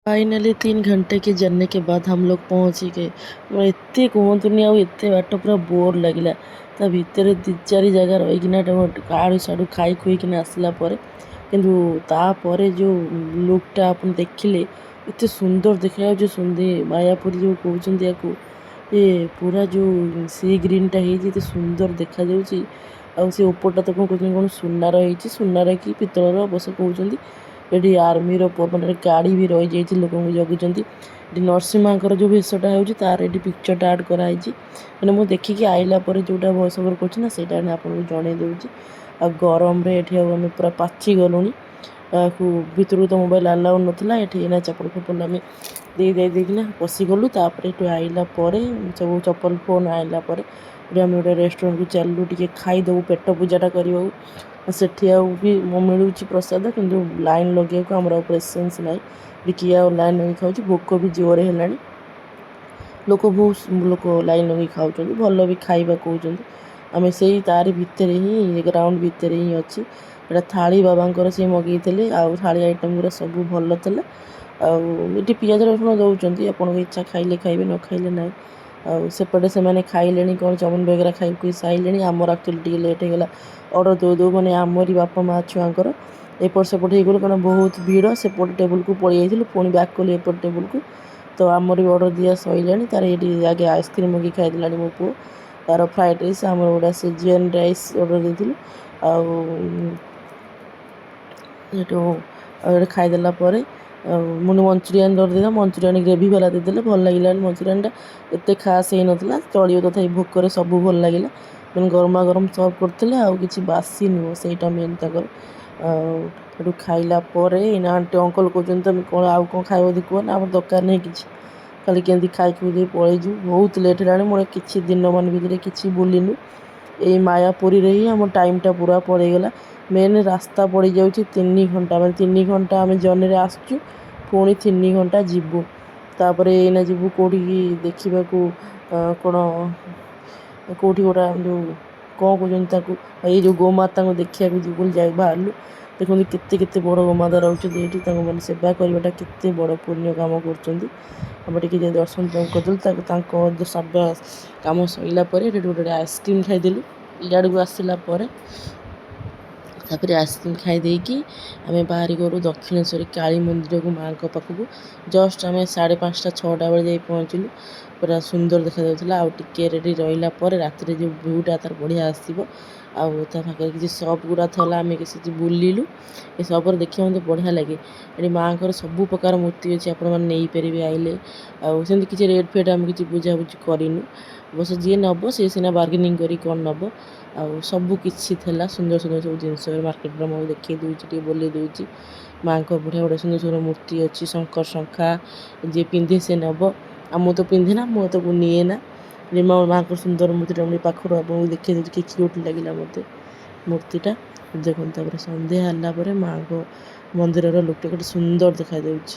Finally 3 घंटे की journey के बाद हम लोग पहुँच ही गए। एत्ते कुहतुनि आउ एत्ते बाट पूरा बोर लगिला। ता भिତରେ 2-4 ଜାଗା ରହିକିନା ଆଡ଼ୁ ସାଡ଼ୁ ଖାଇ ଖୁଇକିନା ଆସିଲା ପରେ କିନ୍ତୁ ତାପରେ ଯେଉଁ ଲୁକ୍ଟା ଆପଣ ଦେଖିଲେ ଏତେ ସୁନ୍ଦର ଦେଖାଯାଉଛି। ମାୟାପୁରୀ ଯେଉଁ କହୁଛନ୍ତି ୟାକୁ, ଏ ପୁରା ଯେଉଁ ସି ଗ୍ରୀନ୍ଟା ହେଇଛି ଏତେ ସୁନ୍ଦର ଦେଖାଯାଉଛି। ଆଉ ସେ ଉପରଟା ତ କ'ଣ କହୁଛନ୍ତି, କ'ଣ ସୁନାର ହେଇଛି, ସୁନାର କି ପିତ୍ତଳର ଅବଶ୍ୟ କହୁଛନ୍ତି। ଏଠି ଆର୍ମିର ମାନେ ଗାଡ଼ି ବି ରହିଯାଇଛି, ଲୋକଙ୍କୁ ଜଗୁଛନ୍ତି। ଏଠି ନରସିଂହାଙ୍କର ଯେଉଁ ବେଶଟା ହେଉଛି ତାର ଏଠି ପିକ୍ଚରଟା ଆଡ଼୍ କରାହେଇଛି। ମାନେ ମୁଁ ଦେଖିକି ଆଇଲା ପରେ ଯେଉଁଟା ଭଏସ୍ ଓଭର୍ କରୁଛି ନା, ସେଇଟା ଆପଣଙ୍କୁ ଜଣାଇ ଦେଉଛି। ଆଉ ଗରମରେ ଏଠି ଆଉ ଆମେ ପୁରା ପାଚି ଗଲୁଣି। ଭିତରକୁ ତ ମୋବାଇଲ୍ ଆଲାଉ ନଥିଲା। ଏଠି ଏଇନା ଚପଲ ଫପଲ ଆମେ ଦେଇକିନା ପଶିଗଲୁ। ତାପରେ ଏଠୁ ଆଇଲା ପରେ ସବୁ ଚପଲ ଫୋନ୍ ଆଇଲା ପରେ ଏଠି ଆମେ ଗୋଟେ ରେଷ୍ଟୁରାଣ୍ଟକୁ ଚାଲିଲୁ, ଟିକେ ଖାଇଦେବୁ ପେଟ ପୂଜାଟା କରିବାକୁ। ସେଠି ଆଉ ବି ମିଳୁଛି ପ୍ରସାଦ, କିନ୍ତୁ ଲାଇନ୍ ଲଗାଇବାକୁ ଆମର ଆଉ ପେସେନ୍ସ ନାହିଁ। କିଏ ଆଉ ଲାଇନ୍ ଲଗାଇ ଖାଉଛି। ଭୋକ ବି ଜୋରରେ ହେଲାଣି। ବହୁତ ଲୋକ ଲାଇନ୍ ଲଗାଇ ଖାଉଛନ୍ତି, ଭଲ ବି ଖାଇବା କହୁଛନ୍ତି। ଆମେ ସେଇ ତାରି ଭିତରେ ହିଁ, ଗ୍ରାଉଣ୍ଡ ଭିତରେ ହିଁ ଅଛି। ଏଇଟା ଥାଳି ବାବାଙ୍କର ସେ ମଗେଇଥିଲେ। ଆଉ ଥାଳି ଆଇଟମ୍ ଗୁଡ଼ା ସବୁ ଭଲ ଥିଲା। ଆଉ ଏଠି ପିଆଜ ରସୁଣ ଦେଉଛନ୍ତି, ଆପଣଙ୍କ ଇଚ୍ଛା ଖାଇଲେ ଖାଇବେ, ନ ଖାଇଲେ ନାହିଁ। ଆଉ ସେପଟେ ସେମାନେ ଖାଇଲେଣି, କ'ଣ ଚାଉମିନ୍ ବଗେରା ଖାଇ ଖୁଇ ସାରିଲେଣି। ଆମର ଆକ୍ଚୁଆଲି ଟିକେ ଲେଟ୍ ହେଇଗଲା ଅର୍ଡ଼ର ଦେଉ ମାନେ ଆମରି ବାପା ମା ଛୁଆଙ୍କର ଏପଟ ସେପଟ ହେଇଗଲୁ, କାରଣ ବହୁତ ଭିଡ଼। ସେପଟ ଟେବୁଲ୍କୁ ପଳେଇ ଯାଇଥିଲୁ, ପୁଣି ବ୍ୟାକ୍ କଲୁ ଏପଟ ଟେବୁଲ୍କୁ। ତ ଆମର ବି ଅର୍ଡ଼ର ଦିଆ ସରିଲାଣି। ତାର ଏଇଠି ଆଗେ ଆଇସ୍କ୍ରିମ୍ ମଗେଇ ଖାଇଦେଲାଣି ମୋ ପୁଅ। ତାର ଫ୍ରାଏଡ଼୍ ରାଇସ୍, ଆମର ଗୋଟେ ସିଜୁଆନ୍ ରାଇସ୍ ଅର୍ଡ଼ର ଦେଇଥିଲୁ। ଆଉ ଏଠୁ ଖାଇଦେଲା ପରେ ମୁଁ ମଞ୍ଚୁରିଆନ୍ ଅର୍ଡ଼ର ଦେଇଥିଲା। ମଞ୍ଚୁରିଆନ୍ ଗ୍ରେଭି ବାଲା ଦେଇଦେଲେ, ଭଲ ଲାଗିଲାନି। ମଞ୍ଚୁରିଆନ୍ଟା ଏତେ ଖାସ୍ ହେଇନଥିଲା, ଚଳିବ ତଥାପି। ଭୋକରେ ସବୁ ଭଲ ଲାଗିଲା। ମାନେ ଗରମା ଗରମ ସର୍ଭ କରିଥିଲେ, ଆଉ କିଛି ବାସି ନୁହଁ, ସେଇଟା ମେନ୍ ତାଙ୍କର। ଆଉ ସେଠୁ ଖାଇଲା ପରେ ଏଇନା ଆଣ୍ଟି ଅଙ୍କଲ୍ କହୁଛନ୍ତି ତୁମେ କ'ଣ ଆଉ କ'ଣ ଖାଇବ ଯଦି କୁହ। ନା, ଆମର ଦରକାର ନାହିଁ କିଛି, ଖାଲି କେମିତି ଖାଇ ଖୁଇ ଦେଇ ପଳେଇଯିବୁ। ବହୁତ ଲେଟ୍ ହେଲାଣି। ମୋର କିଛି ଦିନମାନ ଭିତରେ କିଛି ବୁଲିନୁ। ଏଇ ମାୟାପୁରୀରେ ହିଁ ଆମ ଟାଇମ୍ଟା ପୁରା ପଳେଇଗଲା। ମେନ୍ ରାସ୍ତା ପଡ଼ିଯାଉଛି 3 ଘଣ୍ଟା। ମାନେ 3 ଘଣ୍ଟା ଆମେ ଜର୍ଣ୍ଣିରେ ଆସିଛୁ, ପୁଣି 3 ଘଣ୍ଟା ଯିବୁ। ତାପରେ ଏଇନା ଯିବୁ କେଉଁଠିକି ଦେଖିବାକୁ, କ'ଣ କେଉଁଠି ଗୋଟେ ଯେଉଁ କ'ଣ କହୁଛନ୍ତି ତାକୁ, ଏଇ ଯେଉଁ ଗୋମାତାଙ୍କୁ ଦେଖିବାକୁ ଯିବୁ ବୋଲି ବାହାରିଲୁ। ଦେଖନ୍ତୁ କେତେ କେତେ ବଡ଼ ଗୋମାତା ରହୁଛନ୍ତି ଏଇଠି। ତାଙ୍କୁ ମାନେ ସେବା କରିବାଟା କେତେ ବଡ଼ ପୁଣ୍ୟ କାମ କରୁଛନ୍ତି। ଆମେ ଟିକେ ଦର୍ଶନ କରିଦେଲୁ। ତାଙ୍କ ସେବା କାମ ସରିଲା ପରେ ଏଠି ଗୋଟେ ଆଇସ୍କ୍ରିମ୍ ଖାଇଦେଲୁ। ଇଆଡ଼କୁ ଆସିଲା ପରେ ତାପରେ ଆଇସ୍କ୍ରିମ୍ ଖାଇ ଦେଇକି ଆମେ ବାହାରି ଗଲୁ ଦକ୍ଷିଣେଶ୍ୱରୀ କାଳୀ ମନ୍ଦିରକୁ, ମାଆଙ୍କ ପାଖକୁ। ଜଷ୍ଟ ଆମେ 5:30-6ଟା ବେଳେ ଯାଇ ପହଞ୍ଚିଲୁ। ପୁରା ସୁନ୍ଦର ଦେଖାଯାଉଥିଲା। ଆଉ ଟିକେ ରେଡ଼ି ରହିଲା ପରେ ରାତିରେ ଯେଉଁ ଭିୟୁଟା ତାର ବଢ଼ିଆ ଆସିବ। ଆଉ ତା ପାଖରେ କିଛି ସପ୍ ଗୁଡ଼ା ଥିଲା, ଆମେ ସେଠି ବୁଲିଲୁ। ଏ ସପ୍ରେ ଦେଖିବାକୁ ମୋତେ ବଢ଼ିଆ ଲାଗେ। ଏଠି ମାଆଙ୍କର ସବୁ ପ୍ରକାର ମୂର୍ତ୍ତି ଅଛି, ଆପଣମାନେ ନେଇପାରିବେ ଆଇଲେ। ଆଉ ସେମିତି କିଛି ରେଟ୍ ଫେଟ୍ ଆମେ କିଛି ବୁଝାବୁଝି କରିନୁ। ଅବଶ୍ୟ ଯିଏ ନେବ ସିଏ ସିନା ବାର୍ଗେନିଂ କରି କ'ଣ ନେବ। ଆଉ ସବୁ କିଛି ଥିଲା, ସୁନ୍ଦର ସୁନ୍ଦର ସବୁ ଜିନିଷ ମାର୍କେଟରେ ମୁଁ ଦେଖାଇ ଦେଉଛି, ଟିକେ ବୁଲେଇ ଦେଉଛି। ମାଆଙ୍କ ବଢ଼ିଆ ବଢ଼ିଆ ସୁନ୍ଦର ସୁନ୍ଦର ମୂର୍ତ୍ତି ଅଛି। ଶଙ୍ଖ ଶଙ୍ଖା ଯିଏ ପିନ୍ଧେ ସେ ନେବ। ଆଉ ମୁଁ ତ ପିନ୍ଧେ ନା, ମୁଁ ତାକୁ ନିଏ ନା। ମାଆଙ୍କ ସୁନ୍ଦର ମୂର୍ତ୍ତିଟା ମୁଁ ପାଖରୁ ଆପଣଙ୍କୁ ଦେଖାଇ ଦେଉଛି, କି କ୍ୟୁଟ୍ ଲାଗିଲା ମୋତେ ମୂର୍ତ୍ତିଟା। ଦେଖନ୍ତୁ ତାପରେ ସନ୍ଧ୍ୟା ହେଲା ପରେ ମାଆଙ୍କ ମନ୍ଦିରର ଲୁକ୍ଟା କେତେ ସୁନ୍ଦର ଦେଖାଯାଉଛି।